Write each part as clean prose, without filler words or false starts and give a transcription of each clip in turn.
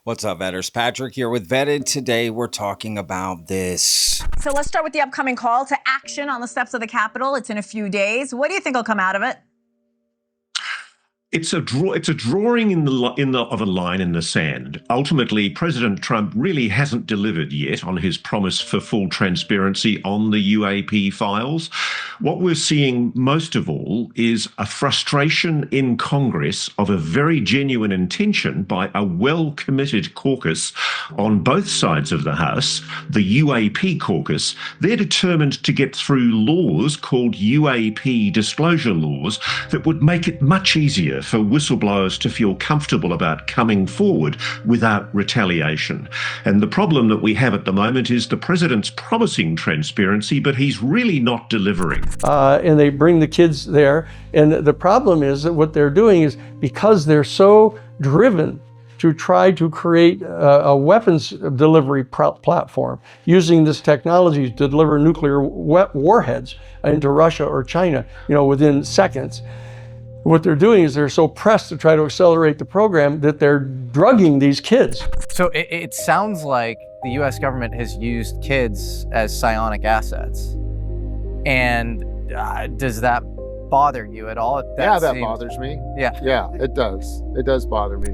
What's up, Vetters? Patrick here with Vetted. Today we're talking about this. So let's start with the upcoming call to action on the steps of the Capitol. It's in a few days. What do you think will come out of it? It's a drawing of a line in the sand. Ultimately, President Trump really hasn't delivered yet on his promise for full transparency on the UAP files. What we're seeing most of all is a frustration in Congress of a very genuine intention by a well-committed caucus on both sides of the House, the UAP caucus. They're determined to get through laws called UAP disclosure laws that would make it much easier for whistleblowers to feel comfortable about coming forward without retaliation. And the problem that we have at the moment is the president's promising transparency, but he's really not delivering. And they bring the kids there. And the problem is that what they're doing is because they're so driven to try to create a weapons delivery platform using this technology to deliver nuclear warheads into Russia or China, within seconds. What they're doing is they're so pressed to try to accelerate the program that they're drugging these kids. So it sounds like the US government has used kids as psionic assets. And does that bother you at all? That bothers me. Yeah, it does. It does bother me.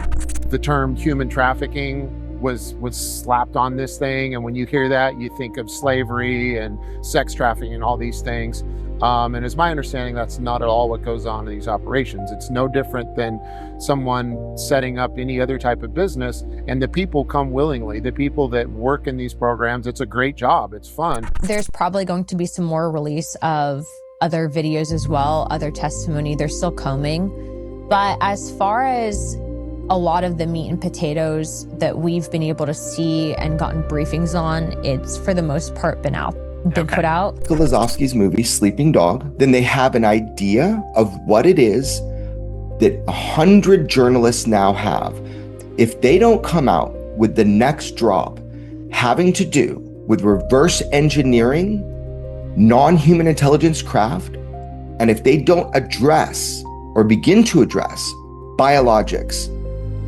The term human trafficking was slapped on this thing, and when you hear that, you think of slavery and sex trafficking and all these things. And it's my understanding that's not at all what goes on in these operations. It's no different than someone setting up any other type of business, and the people come willingly. The people that work in these programs, it's a great job. It's fun. There's probably going to be some more release of other videos as well, other testimony. They're still coming. But as far as a lot of the meat and potatoes that we've been able to see and gotten briefings on, it's for the most part been put out. Lazowski's movie, Sleeping Dog, then they have an idea of what it is that 100 journalists now have. If they don't come out with the next drop having to do with reverse engineering, non-human intelligence craft, and if they don't address or begin to address biologics,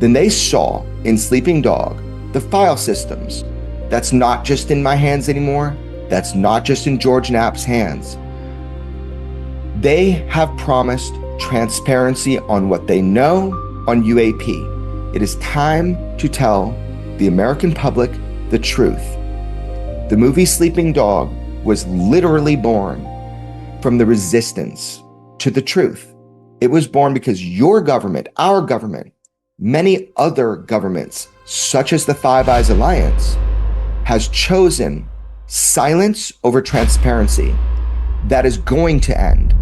then they saw in Sleeping Dog the file systems. That's not just in my hands anymore. That's not just in George Knapp's hands. They have promised transparency on what they know on UAP. It is time to tell the American public the truth. The movie Sleeping Dog was literally born from the resistance to the truth. It was born because your government, our government, many other governments, such as the Five Eyes Alliance, has chosen silence over transparency. That is going to end.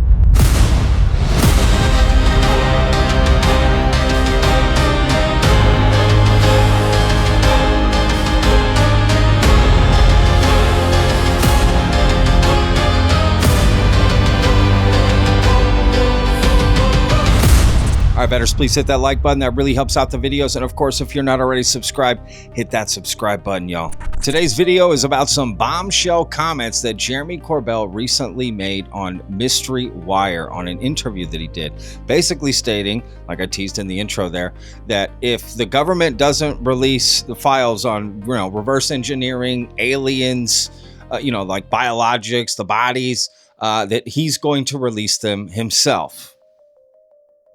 All right, Vetters, please hit that like button. That really helps out the videos. And of course, if you're not already subscribed, hit that subscribe button, y'all. Today's video is about some bombshell comments that Jeremy Corbell recently made on Mystery Wire on an interview that he did, basically stating, like I teased in the intro there, that if the government doesn't release the files on, reverse engineering, aliens, like biologics, the bodies, that he's going to release them himself.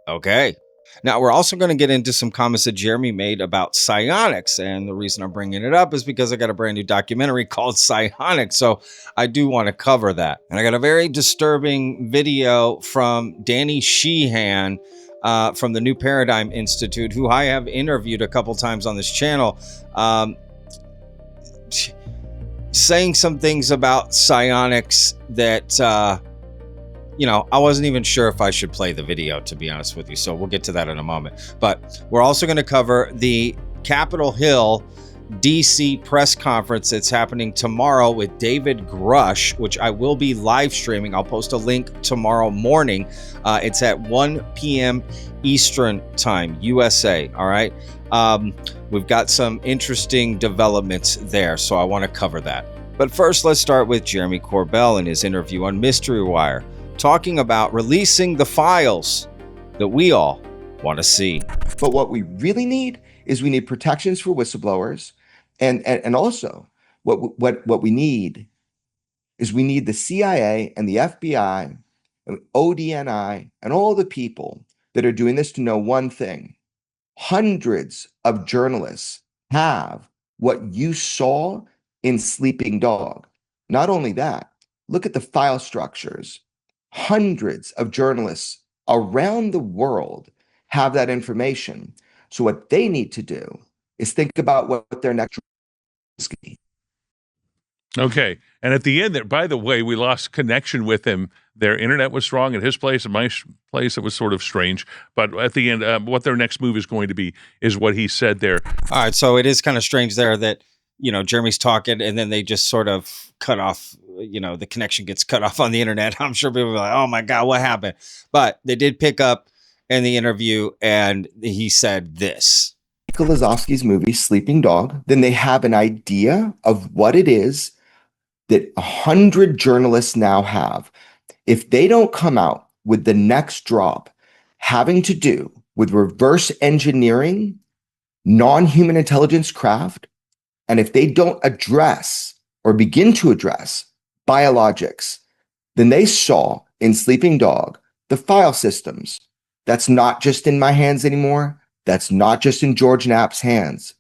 Okay. Now, we're also going to get into some comments that Jeremy made about psionics. And the reason I'm bringing it up is because I got a brand new documentary called Psionics. So I do want to cover that. And I got a very disturbing video from Danny Sheehan from the New Paradigm Institute, who I have interviewed a couple times on this channel, saying some things about psionics that I wasn't even sure if I should play the video, to be honest with you. So we'll get to that in a moment. But we're also going to cover the Capitol Hill DC press conference that's happening tomorrow with David Grush, which I will be live streaming. I'll post a link tomorrow morning. It's at 1 p.m. Eastern time, USA. All right. We've got some interesting developments there, so I want to cover that. But first, let's start with Jeremy Corbell in his interview on Mystery Wire, talking about releasing the files that we all want to see. But what we really need is we need protections for whistleblowers, and also what we need is we need the CIA and the FBI and ODNI and all the people that are doing this to know one thing. Hundreds of journalists have what you saw in Sleeping Dog. Not only that, look at the file structures. Hundreds of journalists around the world have that information. So what they need to do is think about what their next is going to be. Okay. And at the end there, by the way, we lost connection with him. Their internet was strong at his place. At my place, it was sort of strange. But at the end, what their next move is going to be is what he said there. All right. So it is kind of strange there that, Jeremy's talking and then they just sort of cut off, the connection gets cut off on the internet. I'm sure people are like, oh my God, what happened? But they did pick up in the interview and he said this. Lazowski's movie, Sleeping Dog, then they have an idea of what it is that 100 journalists now have. If they don't come out with the next drop having to do with reverse engineering, non-human intelligence craft, and if they don't address or begin to address biologics, then they saw in Sleeping Dog the file systems. That's not just in my hands anymore. That's not just in George Knapp's hands.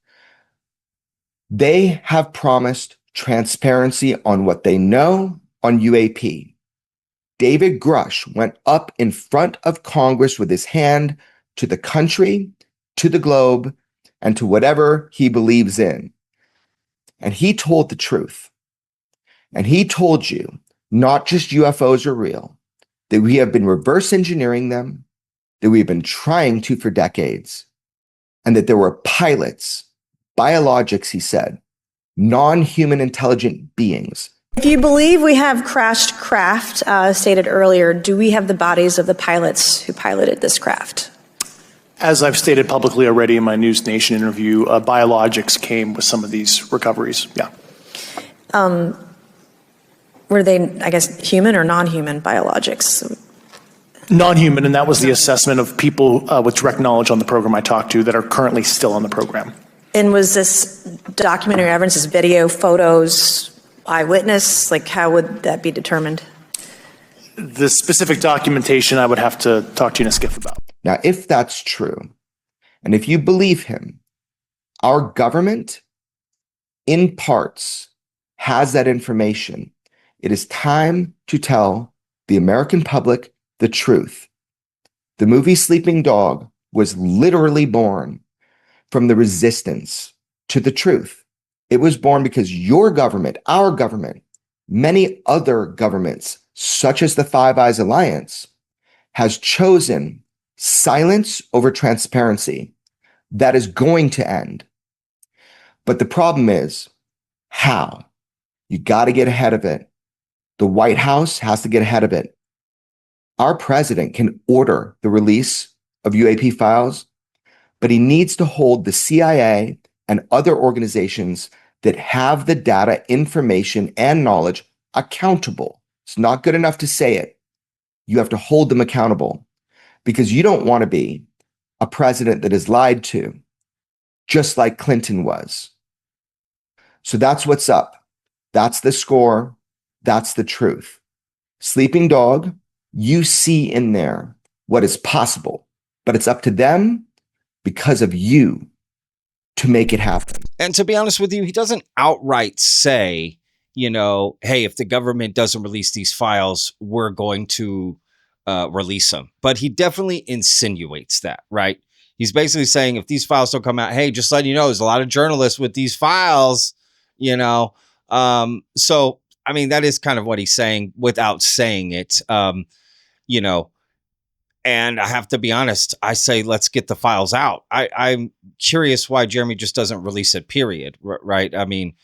They have promised transparency on what they know on UAP. David Grush went up in front of Congress with his hand to the country, to the globe, and to whatever he believes in. And he told the truth. And he told you not just UFOs are real, that we have been reverse engineering them, that we've been trying to for decades, and that there were pilots, biologics, he said, non-human intelligent beings. If you believe we have crashed craft, stated earlier, do we have the bodies of the pilots who piloted this craft? As I've stated publicly already in my News Nation interview, biologics came with some of these recoveries, yeah. Were they, I guess, human or non-human biologics? Non-human, and that was the assessment of people with direct knowledge on the program I talked to that are currently still on the program. And was this documentary evidence, this video, photos, eyewitness? Like, how would that be determined? The specific documentation I would have to talk to you in a skiff about. Now, if that's true, and if you believe him, our government, in parts, has that information. It is time to tell the American public the truth. The movie Sleeping Dog was literally born from the resistance to the truth. It was born because your government, our government, many other governments, such as the Five Eyes Alliance, has chosen silence over transparency. That is going to end. But the problem is, how? You got to get ahead of it. The White House has to get ahead of it. Our president can order the release of UAP files, but he needs to hold the CIA and other organizations that have the data, information, and knowledge accountable. It's not good enough to say it. You have to hold them accountable, because you don't want to be a president that is lied to, just like Clinton was. So that's what's up. That's the score. That's the truth. Sleeping Dog, you see in there what is possible, but it's up to them because of you to make it happen. And to be honest with you, he doesn't outright say, hey, if the government doesn't release these files, we're going to release them. But he definitely insinuates that, right? He's basically saying if these files don't come out, hey, just letting you know, there's a lot of journalists with these files, So, I mean, that is kind of what he's saying without saying it, and I have to be honest, I say, let's get the files out. I'm curious why Jeremy just doesn't release it, period. Right. I mean,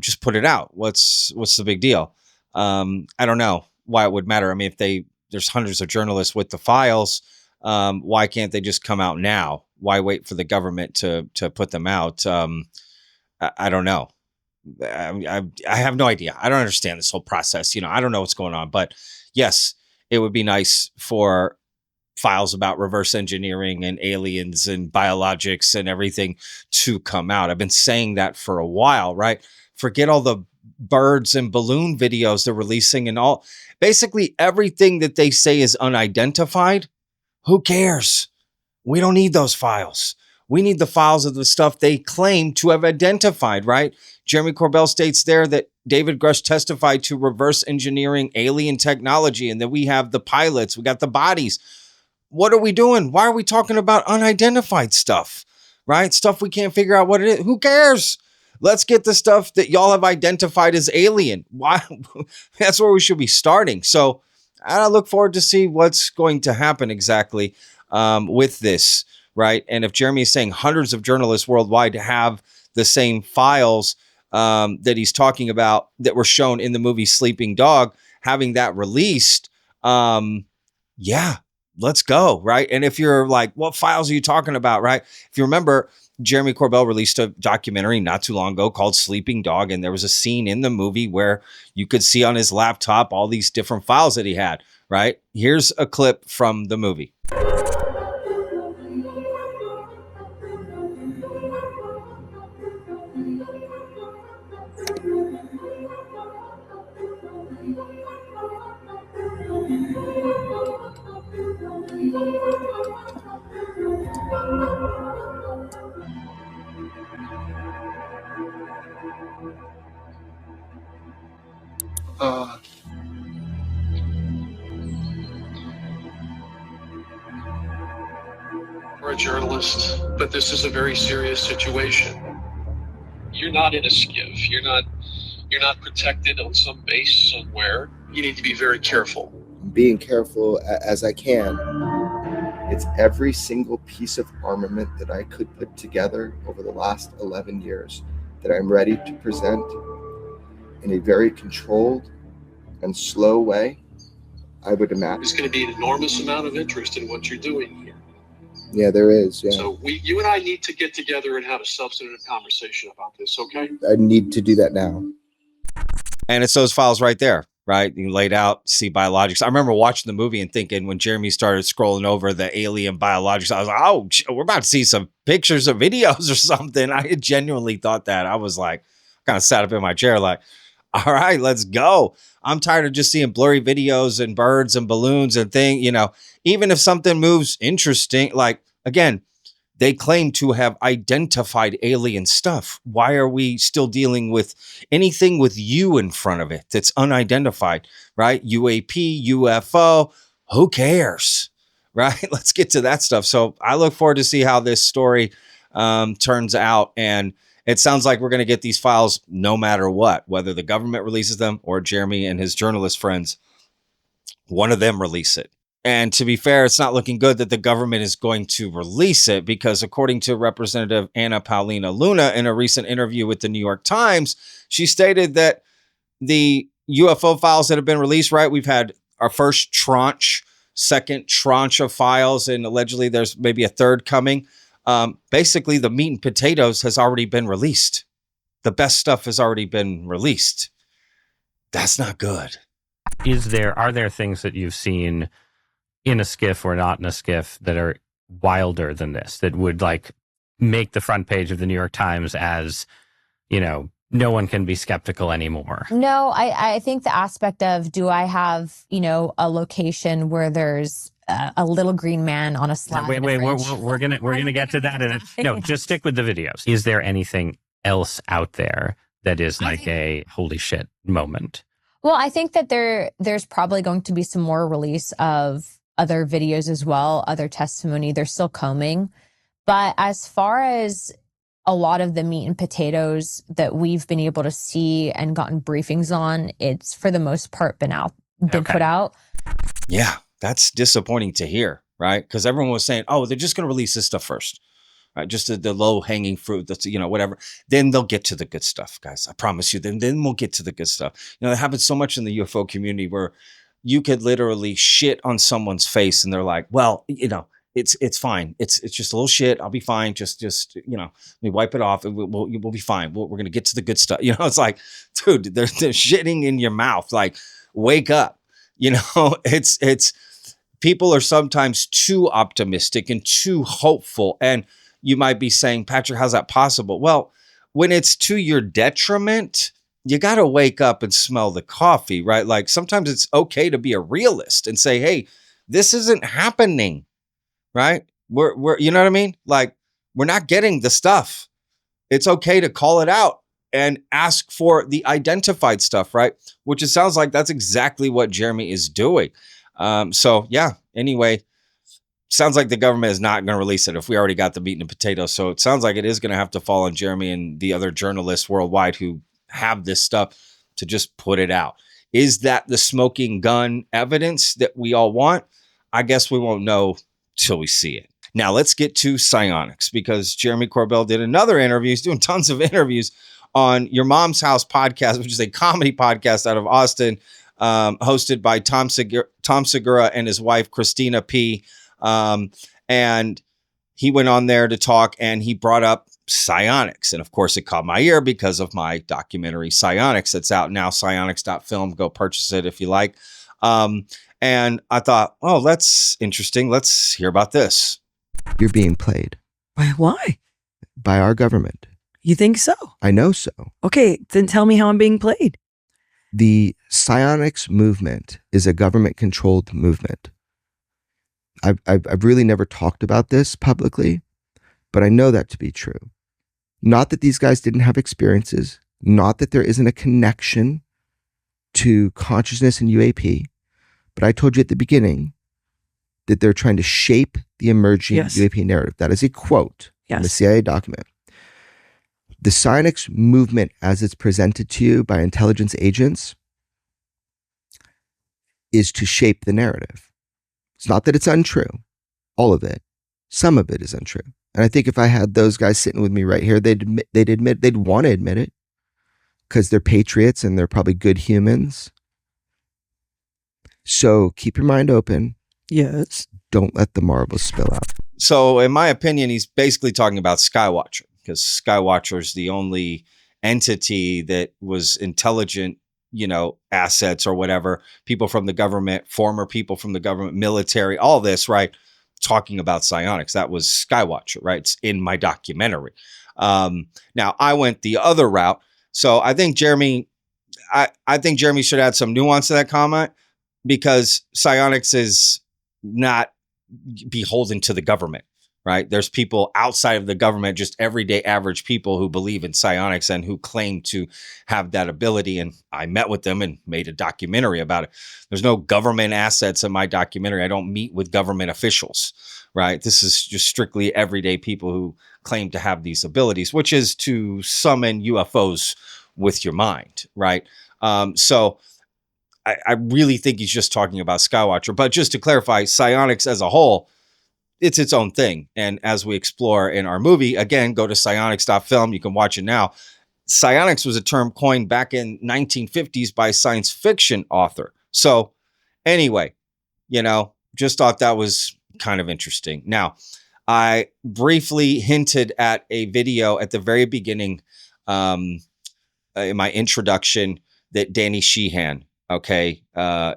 just put it out. What's the big deal? I don't know why it would matter. I mean, if there's hundreds of journalists with the files, why can't they just come out now? Why wait for the government to put them out? I don't know. I have no idea. I don't understand this whole process. I don't know what's going on, but yes, it would be nice for files about reverse engineering and aliens and biologics and everything to come out. I've been saying that for a while, right? Forget all the birds and balloon videos they're releasing and all. Basically, everything that they say is unidentified. Who cares? We don't need those files. We need the files of the stuff they claim to have identified, right? Jeremy Corbell states there that David Grush testified to reverse engineering alien technology and that we have the pilots, we got the bodies. What are we doing? Why are we talking about unidentified stuff, right? Stuff we can't figure out what it is. Who cares? Let's get the stuff that y'all have identified as alien. Why? That's where we should be starting. So I look forward to see what's going to happen exactly with this, right? And if Jeremy is saying hundreds of journalists worldwide have the same files that he's talking about that were shown in the movie Sleeping Dog, having that released, yeah, let's go, right? And if you're like, what files are you talking about, right? If you remember, Jeremy Corbell released a documentary not too long ago called Sleeping Dog, and there was a scene in the movie where you could see on his laptop all these different files that he had, right? Here's a clip from the movie. For a journalist, but this is a very serious situation. You're not in a skiff. You're not protected on some base somewhere. You need to be very careful. Being careful as I can. It's every single piece of armament that I could put together over the last 11 years that I'm ready to present in a very controlled and slow way, I would imagine. There's going to be an enormous amount of interest in what you're doing here. Yeah, there is. Yeah. So you and I need to get together and have a substantive conversation about this, okay? I need to do that now. And it's those files right there, right? You laid out, see biologics. I remember watching the movie and thinking when Jeremy started scrolling over the alien biologics, I was like, oh, we're about to see some pictures or videos or something. I had genuinely thought that. I was like, kind of sat up in my chair like, all right, let's go. I'm tired of just seeing blurry videos and birds and balloons and things, you know, even if something moves interesting, like, again, they claim to have identified alien stuff. Why are we still dealing with anything with U in front of it that's unidentified, right? UAP, UFO, who cares, right? Let's get to that stuff. So I look forward to see how this story turns out. And it sounds like we're going to get these files no matter what, whether the government releases them or Jeremy and his journalist friends, one of them release it. And to be fair, it's not looking good that the government is going to release it because according to Representative Anna Paulina Luna in a recent interview with the New York Times, she stated that the UFO files that have been released, right? We've had our first tranche, second tranche of files, and allegedly there's maybe a third coming. Basically, the meat and potatoes has already been released. The best stuff has already been released. That's not good. Are there things that you've seen in a skiff or not in a skiff that are wilder than this, that would like make the front page of the New York Times as, you know, no one can be skeptical anymore? No, I think the aspect of, do I have, you know, a location where there's a little green man on a slab? Wait, we're gonna get to that. No, just stick with the videos. Is there anything else out there that is like a holy shit moment? Well, I think that there's probably going to be some more release of other videos as well, other testimony. They're still coming. But as far as a lot of the meat and potatoes that we've been able to see and gotten briefings on, it's for the most part been put out. Yeah, that's disappointing to hear, right? Because everyone was saying, oh, they're just going to release this stuff first, right? Just the low hanging fruit, that's, you know, whatever. Then they'll get to the good stuff, guys. I promise you. Then we'll get to the good stuff. You know, that happens so much in the UFO community where you could literally shit on someone's face and they're like, well, you know, it's fine. It's just a little shit. I'll be fine. Just, you know, let me wipe it off and we'll be fine. We're going to get to the good stuff. You know, it's like, dude, they're shitting in your mouth. Like, wake up. You know, it's people are sometimes too optimistic and too hopeful. And you might be saying, Patrick, how's that possible? Well, when it's to your detriment, you got to wake up and smell the coffee, right? Like sometimes it's okay to be a realist and say, hey, this isn't happening, right? We're you know what I mean? Like we're not getting the stuff. It's okay to call it out and ask for the identified stuff, right? Which it sounds like that's exactly what Jeremy is doing. So yeah, anyway, sounds like the government is not going to release it if we already got the meat and potatoes. So it sounds like it is going to have to fall on Jeremy and the other journalists worldwide who have this stuff to just put it out. Is that the smoking gun evidence that we all want? I guess we won't know till we see it. Now let's get to psionics, because Jeremy Corbell did another interview. He's doing tons of interviews on Your Mom's House podcast, which is a comedy podcast out of Austin, hosted by Tom Segura and his wife, Christina P. And he went on there to talk, and he brought up psionics. And of course, it caught my ear because of my documentary Psionics that's out now, psionics.film. Go purchase it if you like. And I thought, oh, that's interesting. Let's hear about this. You're being played. Why? By our government. You think so? I know so. Okay, then tell me how I'm being played. The psionics movement is a government-controlled movement. I've really never talked about this publicly, but I know that to be true. Not that these guys didn't have experiences, not that there isn't a connection to consciousness and UAP, but I told you at the beginning that they're trying to shape the emerging UAP narrative. That is a quote from the CIA document. The psionics movement, as it's presented to you by intelligence agents, is to shape the narrative. It's not that it's untrue, all of it. Some of it is untrue. And I think if I had those guys sitting with me right here, they'd want to admit it, because they're patriots and they're probably good humans. So keep your mind open. Yes. Don't let the marbles spill out. So in my opinion, he's basically talking about Skywatcher, because Skywatcher is the only entity that was intelligent, assets or whatever, people from the government, former people from the government, military, all this, right? Talking about psionics. That was Skywatcher, right? It's in my documentary. Now I went the other route. So I think Jeremy should add some nuance to that comment, because psionics is not beholden to the government, right? There's people outside of the government, just everyday average people who believe in psionics and who claim to have that ability. And I met with them and made a documentary about it. There's no government assets in my documentary. I don't meet with government officials, right? This is just strictly everyday people who claim to have these abilities, which is to summon UFOs with your mind, right? So I really think he's just talking about Skywatcher. But just to clarify, psionics as a whole, it's its own thing. And as we explore in our movie, again, go to psionics.film. You can watch it now. Psionics was a term coined back in 1950s by a science fiction author. So anyway, just thought that was kind of interesting. Now, I briefly hinted at a video at the very beginning in my introduction that Danny Sheehan,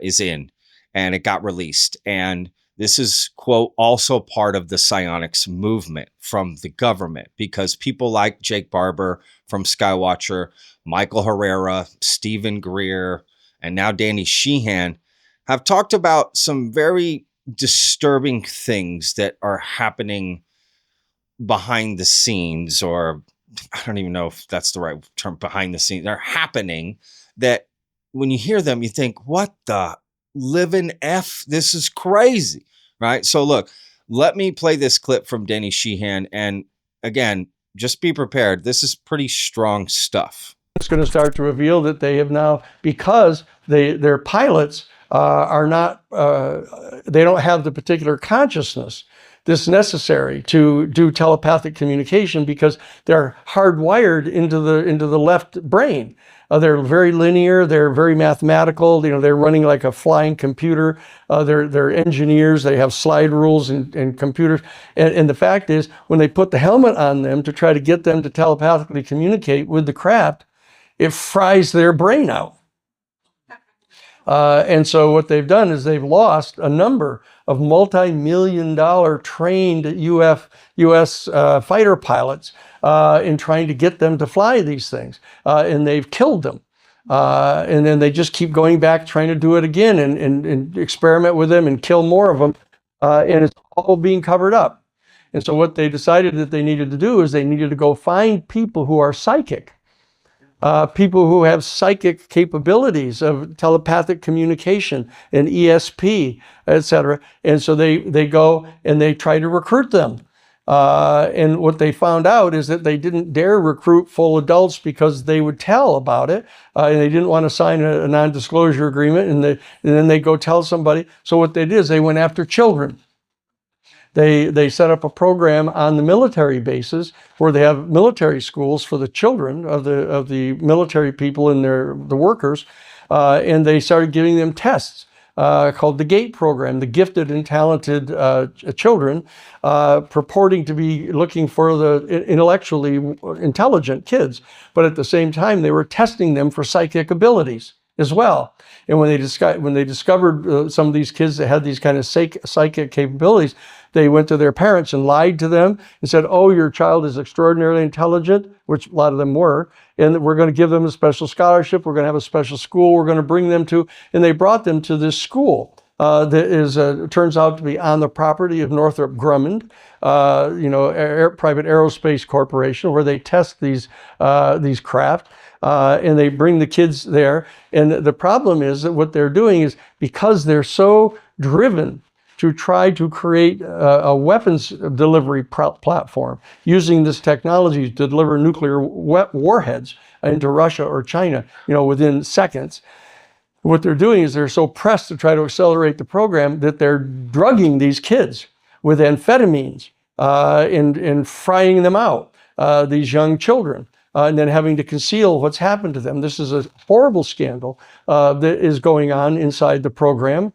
is in, and it got released. And this is, quote, also part of the psionics movement from the government, because people like Jake Barber from Skywatcher, Michael Herrera, Stephen Greer, and now Danny Sheehan have talked about some very disturbing things that are happening behind the scenes, or I don't even know if that's the right term, behind the scenes. They're happening that when you hear them, you think, what the living F? This is crazy, right? So look, let me play this clip from Danny Sheehan. And again, just be prepared. This is pretty strong stuff. It's going to start to reveal that they have now, because their pilots are not, they don't have the particular consciousness that's necessary to do telepathic communication, because they're hardwired into the left brain. They're very linear. They're very mathematical. They're running like a flying computer. They're engineers. They have slide rules and computers. And the fact is, when they put the helmet on them to try to get them to telepathically communicate with the craft, it fries their brain out. And so what they've done is they've lost a number of multi-million-dollar trained U.S. Fighter pilots in trying to get them to fly these things, and they've killed them. And then they just keep going back, trying to do it again, and experiment with them and kill more of them, and it's all being covered up. And so what they decided that they needed to do is they needed to go find people who are psychic, people who have psychic capabilities of telepathic communication and ESP, etc. And so they go and they try to recruit them. And what they found out is that they didn't dare recruit full adults because they would tell about it, and they didn't want to sign a non-disclosure agreement, and then they go tell somebody. So what they did is they went after children. They set up a program on the military bases where they have military schools for the children of the military people and the workers, and they started giving them tests called the GATE program, the gifted and talented children, purporting to be looking for the intellectually intelligent kids, but at the same time they were testing them for psychic abilities as well. And when they discovered some of these kids that had these kind of psychic capabilities, they went to their parents and lied to them and said, "Oh, your child is extraordinarily intelligent," which a lot of them were, "and we're going to give them a special scholarship. We're going to have a special school we're going to bring them to." And they brought them to this school that is turns out to be on the property of Northrop Grumman, private aerospace corporation, where they test these craft. And they bring the kids there. And the problem is that what they're doing is, because they're so driven to try to create a weapons delivery platform using this technology to deliver nuclear warheads into Russia or China, within seconds. What they're doing is they're so pressed to try to accelerate the program that they're drugging these kids with amphetamines and frying them out, these young children. And then having to conceal what's happened to them. This is a horrible scandal that is going on inside the program.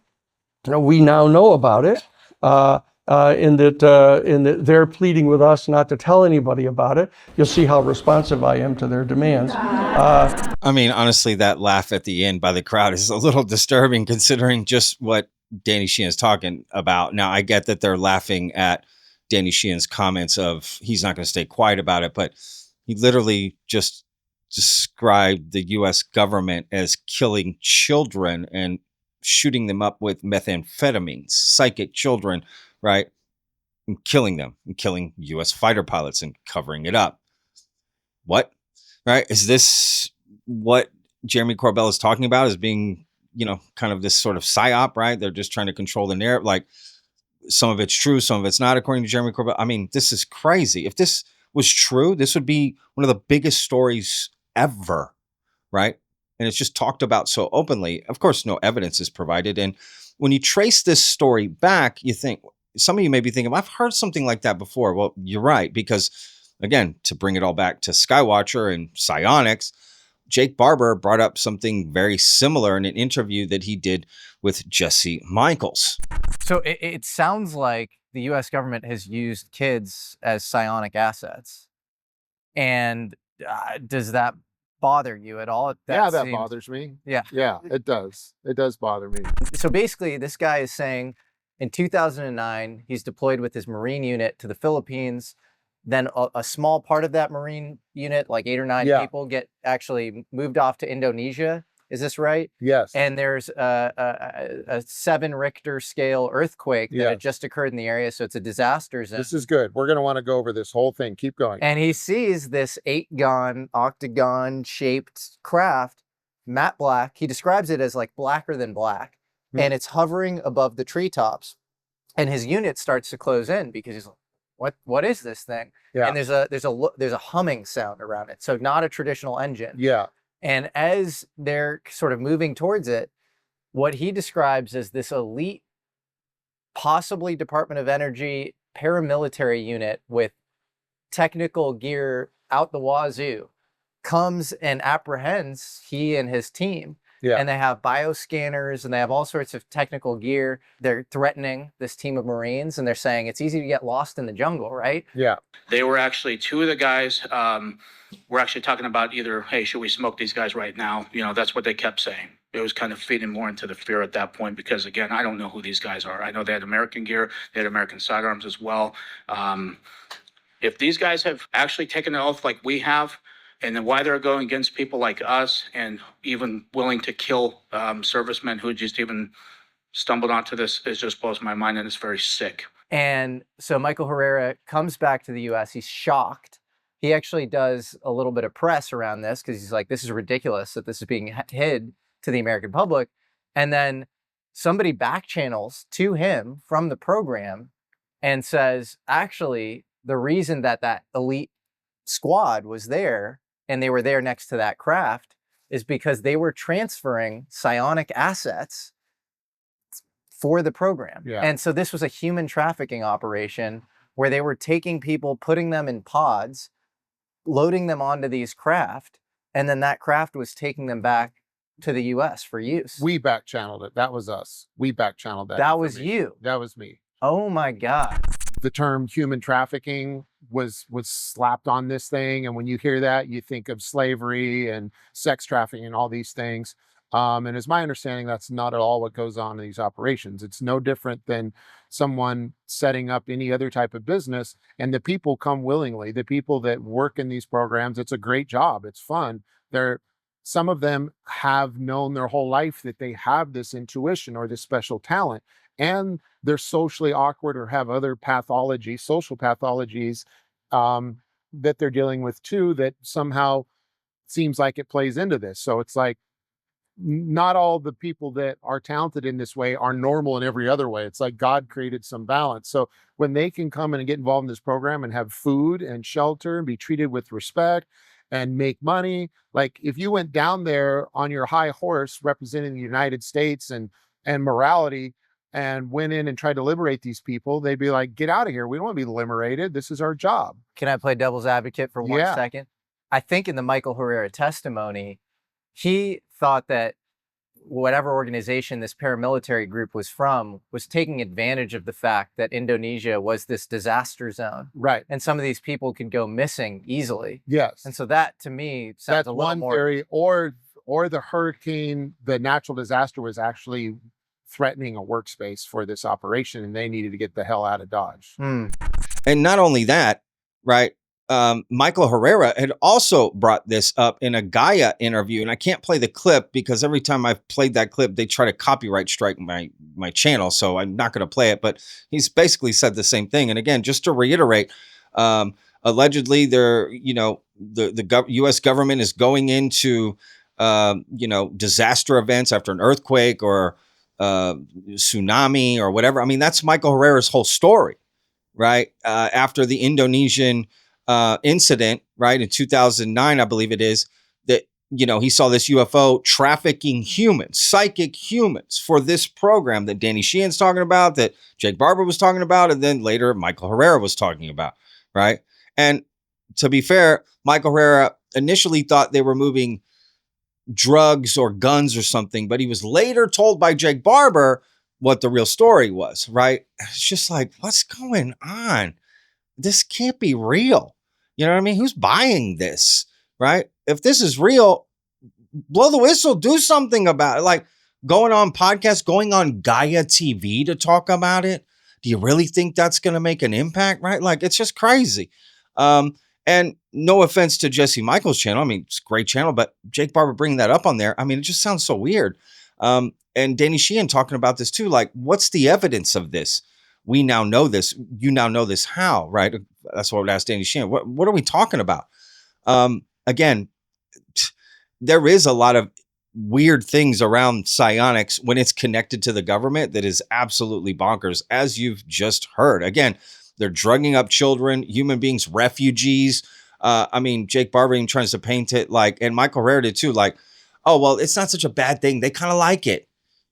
We now know about it, in that they're pleading with us not to tell anybody about it. You'll see how responsive I am to their demands. I mean, honestly, that laugh at the end by the crowd is a little disturbing, considering just what Danny Sheehan is talking about. Now, I get that they're laughing at Danny Sheehan's comments of he's not going to stay quiet about it, but he literally just described the U.S. government as killing children and shooting them up with methamphetamines, psychic children, right? And killing them, and killing U.S. fighter pilots and covering it up. What? Right? Is this what Jeremy Corbell is talking about as being, kind of this sort of psyop, right? They're just trying to control the narrative. Like, some of it's true, some of it's not, according to Jeremy Corbell. I mean, this is crazy. If this was true, this would be one of the biggest stories ever, right? And it's just talked about so openly. Of course, no evidence is provided. And when you trace this story back, you think, some of you may be thinking, I've heard something like that before. Well, you're right, because again, to bring it all back to Skywatcher and psionics, Jake Barber brought up something very similar in an interview that he did with Jesse Michaels. So it sounds like the U.S. government has used kids as psionic assets. And does that bother you at all? That bothers me. Yeah. Yeah, it does. It does bother me. So basically, this guy is saying in 2009, he's deployed with his Marine unit to the Philippines. Then a small part of that Marine unit, like 8 or 9 people, get actually moved off to Indonesia. Is this right? Yes. And there's a 7 Richter scale earthquake that had just occurred in the area. So it's a disaster zone. This is good. We're going to want to go over this whole thing. Keep going. And he sees this 8-gon, octagon shaped craft, matte black. He describes it as like blacker than black. And it's hovering above the treetops. And his unit starts to close in because he's like, what is this thing? Yeah. And there's a humming sound around it. So not a traditional engine. Yeah. And as they're sort of moving towards it, what he describes as this elite, possibly Department of Energy paramilitary unit with technical gear out the wazoo comes and apprehends he and his team Yeah. And they have bioscanners and they have all sorts of technical gear. They're threatening this team of Marines and they're saying it's easy to get lost in the jungle, right? Yeah. They were actually, two of the guys were actually talking about either, hey, should we smoke these guys right now? You know, that's what they kept saying. It was kind of feeding more into the fear at that point because, again, I don't know who these guys are. I know they had American gear. They had American sidearms as well. If these guys have actually taken an oath like we have, and then why they're going against people like us and even willing to kill servicemen who just even stumbled onto this, it just blows my mind and it's very sick. And so Michael Herrera comes back to the US. He's shocked. He actually does a little bit of press around this because he's like, this is ridiculous that this is being hid to the American public. And then somebody back channels to him from the program and says, actually, the reason that that elite squad was there and they were there next to that craft is because they were transferring psionic assets for the program. Yeah. And so this was a human trafficking operation where they were taking people, putting them in pods, loading them onto these craft, and then that craft was taking them back to the US for use. We back channeled it. That was us. We back channeled that. That was you. That was me. Oh my God. The term human trafficking was slapped on this thing. And when you hear that, you think of slavery and sex trafficking and all these things. And as my understanding, that's not at all what goes on in these operations. It's no different than someone setting up any other type of business, and the people come willingly. The people that work in these programs, it's a great job. It's fun. Some of them have known their whole life that they have this intuition or this special talent, and they're socially awkward or have other pathologies, social pathologies that they're dealing with too, that somehow seems like it plays into this. So it's like, not all the people that are talented in this way are normal in every other way. It's like God created some balance. So when they can come in and get involved in this program and have food and shelter and be treated with respect and make money, like if you went down there on your high horse representing the United States and morality and went in and tried to liberate these people, they'd be like, get out of here. We don't want to be liberated. This is our job. Can I play devil's advocate for 1 second? I think in the Michael Herrera testimony, he thought that whatever organization this paramilitary group was from was taking advantage of the fact that Indonesia was this disaster zone. Right. And some of these people could go missing easily. Yes. And so that to me sounds That's a little one more theory. Or the hurricane, the natural disaster was actually threatening a workspace for this operation and they needed to get the hell out of Dodge. And not only that, right? Michael Herrera had also brought this up in a Gaia interview, and I can't play the clip because every time I've played that clip, they try to copyright strike my channel, so I'm not going to play it. But he's basically said the same thing. And again, just to reiterate, allegedly, the U.S. government is going into disaster events after an earthquake or tsunami or whatever. I mean, that's Michael Herrera's whole story, right? After the Indonesian incident, right, in 2009, I believe it is, that, he saw this UFO trafficking humans, psychic humans, for this program that Danny Sheehan's talking about, that Jake Barber was talking about, and then later Michael Herrera was talking about, right? And to be fair, Michael Herrera initially thought they were moving drugs or guns or something, but he was later told by Jake Barber what the real story was, right? It's just like, what's going on? This can't be real. You know what I mean? Who's buying this, right? If this is real, blow the whistle, do something about it. Like going on podcasts, going on Gaia TV to talk about it. Do you really think that's going to make an impact, right? Like, it's just crazy. And no offense to Jesse Michael's channel. I mean, it's a great channel, but Jake Barber bringing that up on there, I mean, it just sounds so weird. And Danny Sheehan talking about this too. Like, what's the evidence of this? We now know this. You now know this. How, right? That's what I would ask Danny Sheehan. What are we talking about? Again, there is a lot of weird things around psionics when it's connected to the government that is absolutely bonkers, as you've just heard. Again, they're drugging up children, human beings, refugees. I mean, Jake Barber even tries to paint it like, and Michael Herrera did too, like, oh, well, it's not such a bad thing. They kind of like it.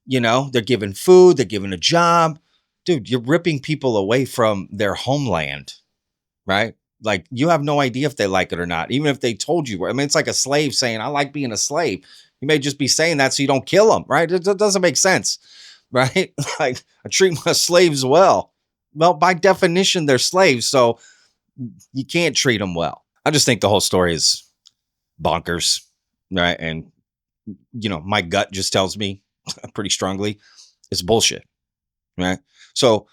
They're giving food, they're giving a job. Dude, you're ripping people away from their homeland, right? Like, you have no idea if they like it or not, even if they told you. I mean, it's like a slave saying, I like being a slave. You may just be saying that so you don't kill them, right? It doesn't make sense, right? Like, I treat my slaves well. Well, by definition, they're slaves, so you can't treat them well. I just think the whole story is bonkers, right? And, my gut just tells me pretty strongly it's bullshit, right? So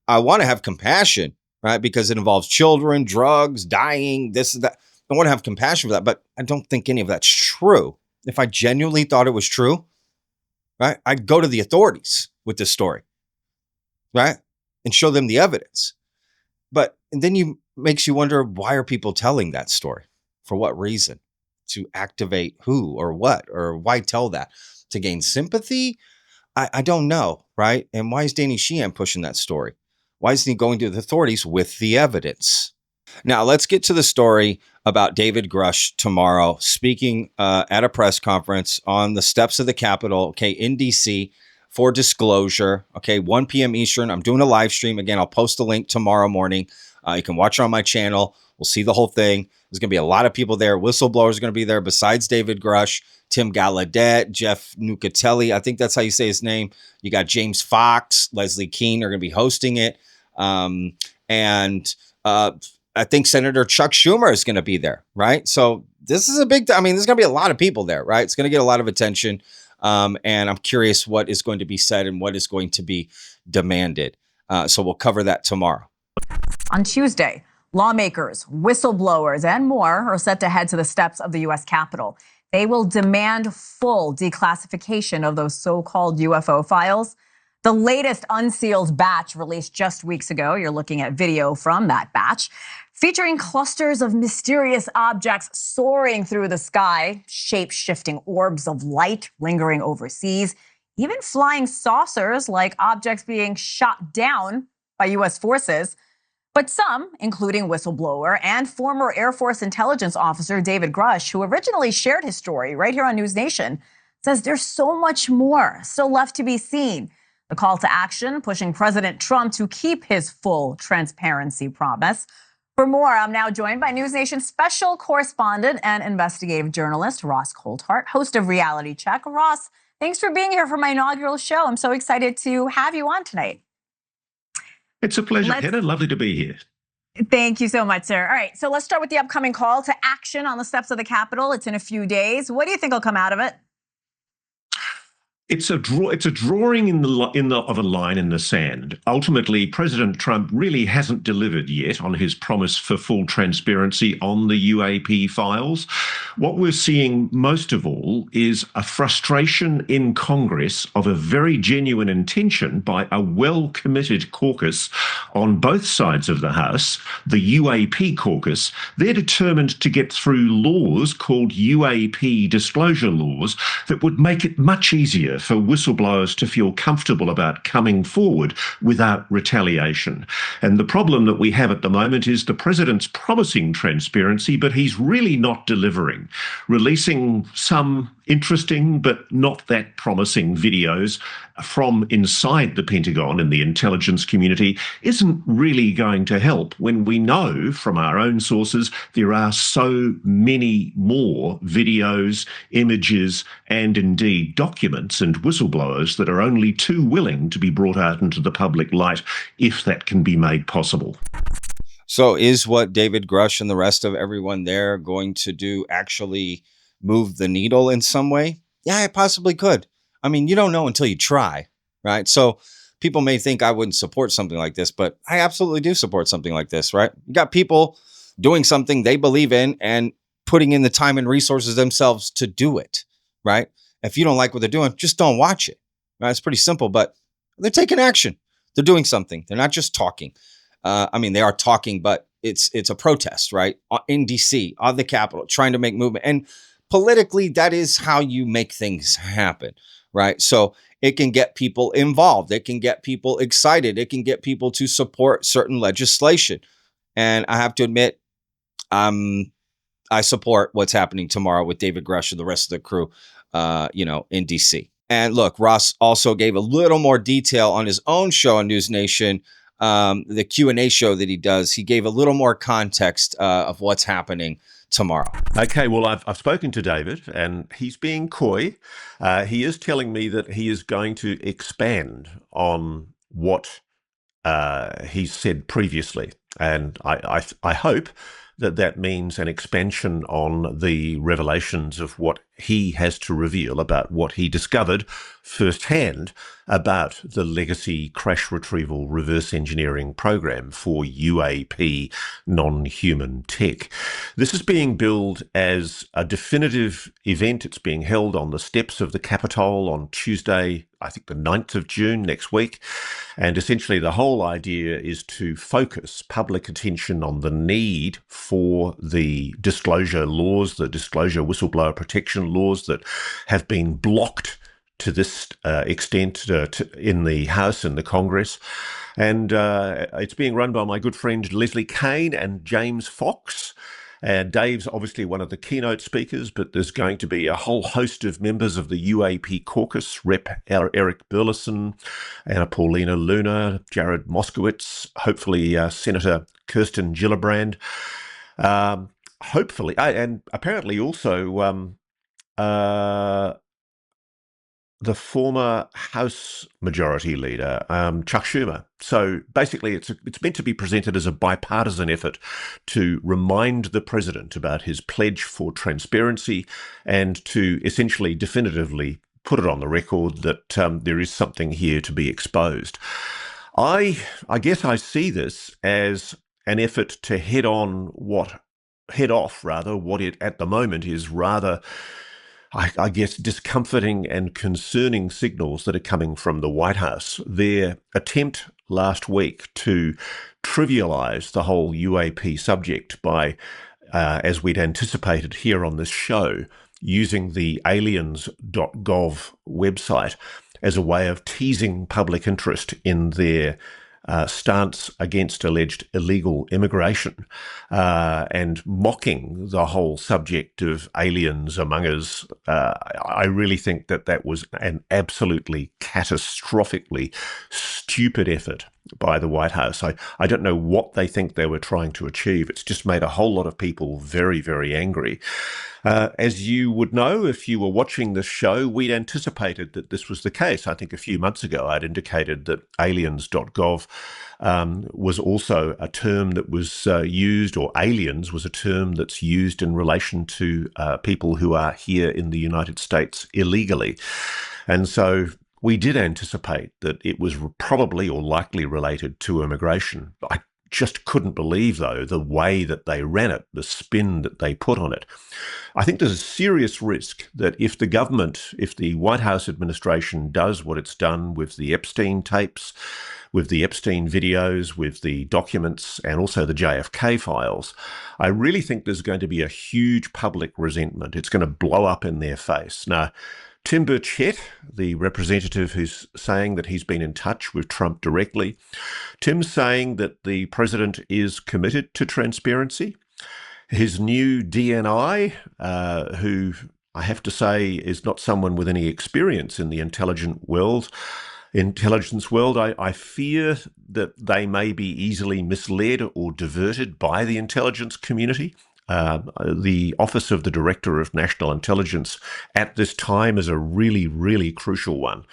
I want to have compassion, right? Because it involves children, drugs, dying, this, that. I want to have compassion for that, but I don't think any of that's true. If I genuinely thought it was true, right, I'd go to the authorities with this story, right, and show them the evidence. But then makes you wonder, why are people telling that story? For what reason? To activate who or what? Or why tell that? To gain sympathy? I don't know, right? And why is Danny Sheehan pushing that story? Why isn't he going to the authorities with the evidence? Now, let's get to the story about David Grush tomorrow, speaking at a press conference on the steps of the Capitol, in D.C., for disclosure, 1 p.m. Eastern. I'm doing a live stream. Again, I'll post a link tomorrow morning. You can watch it on my channel. We'll see the whole thing. There's going to be a lot of people there. Whistleblowers are going to be there besides David Grush, Tim Gallaudet, Jeff Nucatelli. I think that's how you say his name. You got James Fox, Leslie Keene are going to be hosting it. I think Senator Chuck Schumer is going to be there, right? So this is a big, there's going to be a lot of people there, right? It's going to get a lot of attention. And I'm curious what is going to be said and what is going to be demanded. So we'll cover that tomorrow. On Tuesday, lawmakers, whistleblowers, and more are set to head to the steps of the U.S. Capitol. They will demand full declassification of those so-called UFO files. The latest unsealed batch released just weeks ago. You're looking at video from that batch, featuring clusters of mysterious objects soaring through the sky, shape-shifting orbs of light lingering overseas, even flying saucers like objects being shot down by U.S. forces. But some, including whistleblower and former Air Force intelligence officer David Grush, who originally shared his story right here on News Nation, says there's so much more still left to be seen. The call to action pushing President Trump to keep his full transparency promise. For more, I'm now joined by News Nation special correspondent and investigative journalist Ross Coulthart, host of Reality Check. Ross, thanks for being here for my inaugural show. I'm so excited to have you on tonight. It's a pleasure, Heather. Lovely to be here. Thank you so much, sir. All right, so let's start with the upcoming call to action on the steps of the Capitol. It's in a few days. What do you think will come out of it? It's a drawing of a line in the sand. Ultimately, President Trump really hasn't delivered yet on his promise for full transparency on the UAP files. What we're seeing most of all is a frustration in Congress of a very genuine intention by a well-committed caucus on both sides of the House, the UAP caucus. They're determined to get through laws called UAP disclosure laws that would make it much easier for whistleblowers to feel comfortable about coming forward without retaliation. And the problem that we have at the moment is the president's promising transparency, but he's really not delivering, releasing some interesting but not that promising videos from inside the Pentagon and the intelligence community isn't really going to help when we know from our own sources there are so many more videos, images, and indeed documents and whistleblowers that are only too willing to be brought out into the public light if that can be made possible. So is what David Grush and the rest of everyone there going to do actually move the needle in some way? Yeah, it possibly could. I mean, you don't know until you try, right? So people may think I wouldn't support something like this, but I absolutely do support something like this, right? You got people doing something they believe in and putting in the time and resources themselves to do it, right? If you don't like what they're doing, just don't watch it, right? It's pretty simple, but they're taking action. They're doing something. They're not just talking. They are talking, but it's a protest, right? In DC, on the Capitol, trying to make movement. And politically, that is how you make things happen, right? So it can get people involved. It can get people excited. It can get people to support certain legislation. And I have to admit, I support what's happening tomorrow with David Grush and the rest of the crew, in DC. And look, Ross also gave a little more detail on his own show on News Nation the Q&A show that he does, he gave a little more context of what's happening tomorrow. Okay, well, I've spoken to David, and he's being coy. He is telling me that he is going to expand on what he's said previously, and I hope that means an expansion on the revelations of what he has to reveal about what he discovered firsthand about the legacy crash retrieval reverse engineering program for UAP non-human tech. This is being billed as a definitive event. It's being held on the steps of the Capitol on Tuesday, I think the 9th of June next week. And essentially the whole idea is to focus public attention on the need for the disclosure laws, the disclosure whistleblower protection laws that have been blocked to this extent in the House and the Congress. And it's being run by my good friend Leslie Kane and James Fox. Dave's obviously one of the keynote speakers, but there's going to be a whole host of members of the UAP caucus, Rep. Eric Burleson, Anna Paulina Luna, Jared Moskowitz, hopefully Senator Kirsten Gillibrand, hopefully, and apparently also the former House Majority Leader, Chuck Schumer. So basically, it's meant to be presented as a bipartisan effort to remind the president about his pledge for transparency and to essentially definitively put it on the record that there is something here to be exposed. I guess I see this as an effort to head off what it at the moment is rather, I guess, discomforting and concerning signals that are coming from the White House. Their attempt last week to trivialize the whole UAP subject by, as we'd anticipated here on this show, using the aliens.gov website as a way of teasing public interest in their stance against alleged illegal immigration and mocking the whole subject of aliens among us. I really think that was an absolutely catastrophically stupid effort by the White House. I don't know what they think they were trying to achieve. It's just made a whole lot of people very, very angry. As you would know, if you were watching this show, we'd anticipated that this was the case. I think a few months ago, I'd indicated that aliens.gov was also a term that was used, or aliens was a term that's used in relation to people who are here in the United States illegally. And so we did anticipate that it was probably or likely related to immigration. I just couldn't believe, though, the way that they ran it, the spin that they put on it. I think there's a serious risk that if the White House administration does what it's done with the Epstein tapes, with the Epstein videos, with the documents, and also the JFK files, I really think there's going to be a huge public resentment. It's going to blow up in their face. Now, Tim Burchett, the representative who's saying that he's been in touch with Trump directly, Tim's saying that the president is committed to transparency. His new DNI, who I have to say is not someone with any experience in the intelligence world, I fear that they may be easily misled or diverted by the intelligence community. The Office of the Director of National Intelligence at this time is a really, really crucial one.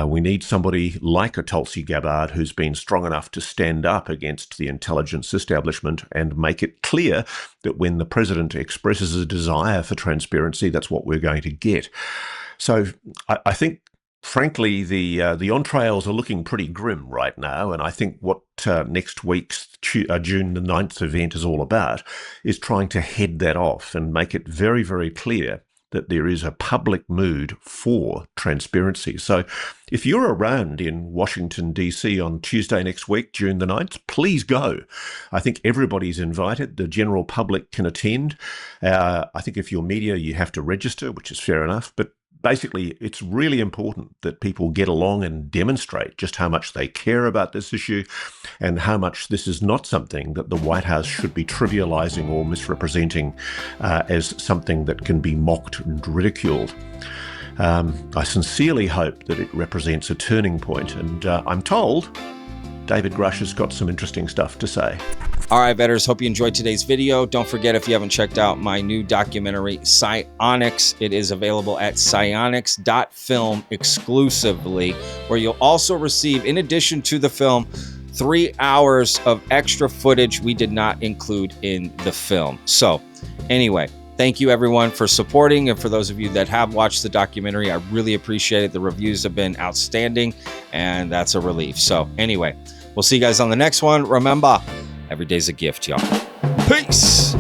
We need somebody like a Tulsi Gabbard who's been strong enough to stand up against the intelligence establishment and make it clear that when the president expresses a desire for transparency, that's what we're going to get. So I think, frankly, the entrails are looking pretty grim right now, and I think what next week's June the 9th event is all about is trying to head that off and make it very, very clear that there is a public mood for transparency. So if you're around in Washington, D.C. on Tuesday next week, June the 9th, please go. I think everybody's invited. The general public can attend. I think if you're media, you have to register, which is fair enough, but basically, it's really important that people get along and demonstrate just how much they care about this issue and how much this is not something that the White House should be trivializing or misrepresenting as something that can be mocked and ridiculed. I sincerely hope that it represents a turning point, and I'm told David Grush has got some interesting stuff to say. All right, vetters, hope you enjoyed today's video. Don't forget, if you haven't checked out my new documentary, Psionics, it is available at psionics.film exclusively, where you'll also receive, in addition to the film, 3 hours of extra footage we did not include in the film. So anyway, thank you everyone for supporting, and for those of you that have watched the documentary, I really appreciate it. The reviews have been outstanding, and that's a relief. So anyway, we'll see you guys on the next one. Remember, every day's a gift, y'all. Peace.